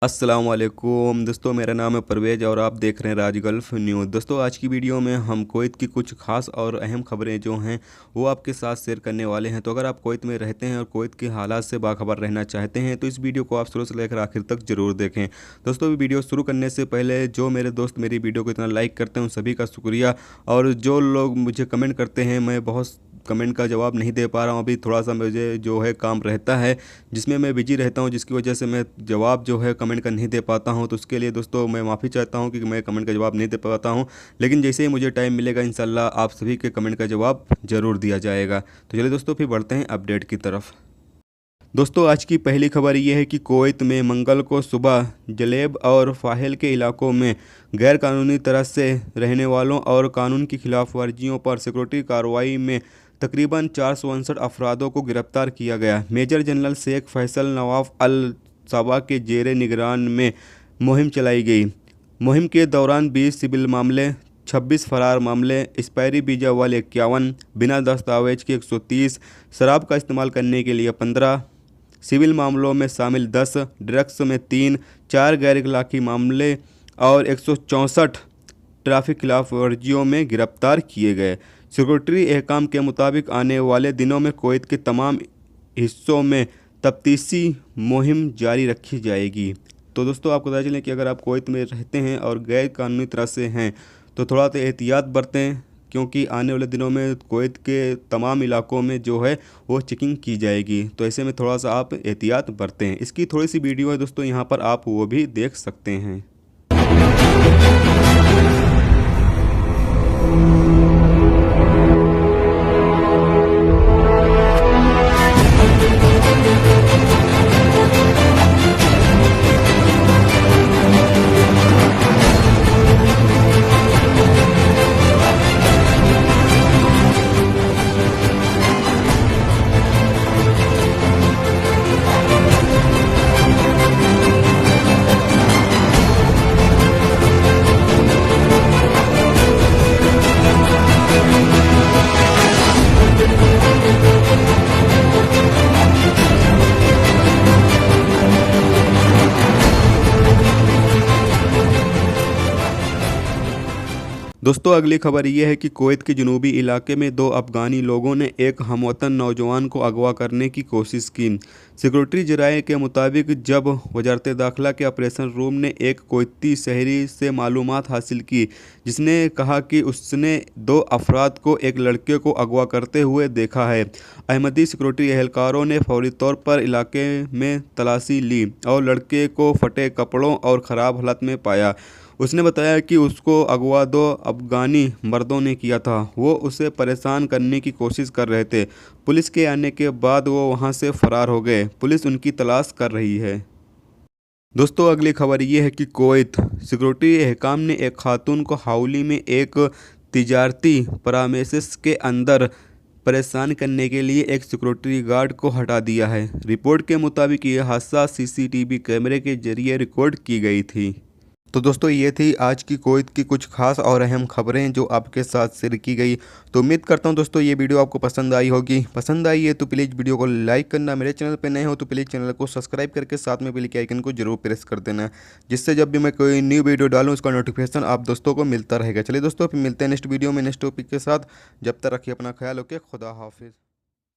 अस्सलाम वालेकुम दोस्तों, मेरा नाम है परवेज़ और आप देख रहे हैं राज गल्फ़ न्यूज़। दोस्तों, आज की वीडियो में हम कुवैत की कुछ खास और अहम खबरें जो हैं वो आपके साथ शेयर करने वाले हैं। तो अगर आप कुवैत में रहते हैं और कुवैत के हालात से बाखबर रहना चाहते हैं तो इस वीडियो को आप शुरू से लेकर आखिर तक ज़रूर देखें। दोस्तों, वीडियो शुरू करने से पहले जो मेरे दोस्त मेरी वीडियो को इतना लाइक करते हैं उन सभी का शुक्रिया। और जो लोग मुझे कमेंट करते हैं, मैं बहुत कमेंट का जवाब नहीं दे पा रहा हूँ। अभी थोड़ा सा मुझे जो है काम रहता है जिसमें मैं बिजी रहता हूँ, जिसकी वजह से मैं जवाब जो है कमेंट का नहीं दे पाता हूँ। तो उसके लिए दोस्तों मैं माफ़ी चाहता हूँ कि मैं कमेंट का जवाब नहीं दे पाता हूँ, लेकिन जैसे ही मुझे टाइम मिलेगा इंशाल्लाह आप सभी के कमेंट का जवाब ज़रूर दिया जाएगा। तो चलिए दोस्तों, फिर बढ़ते हैं अपडेट की तरफ। दोस्तों, आज की पहली खबर ये है कि कुवैत में मंगल को सुबह जलेब और फाहेल के इलाकों में गैर कानूनी तरह से रहने वालों और कानून की खिलाफ वर्जियों पर सिक्योरिटी कार्रवाई में तकरीबन 459 अफरादों को गिरफ्तार किया गया। Major general Sheikh Faisal Nawaf Al Sabah के जेर निगरान में मुहिम चलाई गई। मुहिम के दौरान 20 सिविल मामले, 26 फरार मामले, एक्सपायरी वीज़ा वाले 51, बिना दस्तावेज के 130, शराब का इस्तेमाल करने के लिए 15, सिविल मामलों में शामिल 10, ड्रग्स में 3, 4 गैर इखलाकी मामले और 164 ट्रैफिक खिलाफ वर्जियों में गिरफ्तार किए गए। सिक्योरिटी अहकाम के मुताबिक आने वाले दिनों में कुवैत के तमाम हिस्सों में तफ्तीशी मुहिम जारी रखी जाएगी। तो दोस्तों, आपको पता चलें कि अगर आप कुवैत में रहते हैं और गैर कानूनी तरह से हैं तो थोड़ा तो एहतियात बरतें, क्योंकि आने वाले दिनों में कुवैत के तमाम इलाकों में जो है वो चेकिंग की जाएगी। तो ऐसे में थोड़ा सा आप एहतियात बरतें। इसकी थोड़ी सी वीडियो है दोस्तों, यहाँ पर आप वो भी देख सकते हैं। दोस्तों, अगली खबर यह है कि कुवैत के जनूबी इलाके में 2 अफ़गानी लोगों ने एक हमवतन नौजवान को अगवा करने की कोशिश की। सिक्योरिटी ज़राए के मुताबिक जब वजारत दाखिला के ऑपरेशन रूम ने एक कुवैती शहरी से मालूमात हासिल की जिसने कहा कि उसने 2 अफराद को एक लड़के को अगवा करते हुए देखा है। अहमदी सिक्योरिटी एहलकारों ने फौरी तौर पर इलाके में तलाशी ली और लड़के को फटे कपड़ों और ख़राब हालत में पाया। उसने बताया कि उसको अगवा 2 अफ़गानी मर्दों ने किया था। वो उसे परेशान करने की कोशिश कर रहे थे। पुलिस के आने के बाद वो वहां से फरार हो गए। पुलिस उनकी तलाश कर रही है। दोस्तों, अगली खबर ये है कि कुवैत सिक्योरिटी अहकाम ने एक खातून को हाउली में एक तिजारती प्रेमिसेस के अंदर परेशान करने के लिए एक सिक्योरिटी गार्ड को हटा दिया है। रिपोर्ट के मुताबिक ये हादसा सीसीटीवी कैमरे के जरिए रिकॉर्ड की गई थी। तो दोस्तों, ये थी आज की कुवैत की कुछ खास और अहम खबरें जो आपके साथ शेयर की गई। तो उम्मीद करता हूँ दोस्तों ये वीडियो आपको पसंद आई होगी। पसंद आई है तो प्लीज़ वीडियो को लाइक करना, मेरे चैनल पे नए हो तो प्लीज़ चैनल को सब्सक्राइब करके साथ में बेल के आइकन को जरूर प्रेस कर देना, जिससे जब भी मैं कोई न्यू वीडियो डालूँ उसका नोटिफिकेशन आप दोस्तों को मिलता रहेगा। चलिए दोस्तों, फिर मिलते हैं नेक्स्ट वीडियो में नेक्स्ट टॉपिक के साथ। जब तक रखिए अपना ख्याल। ओके, खुदा हाफिज़।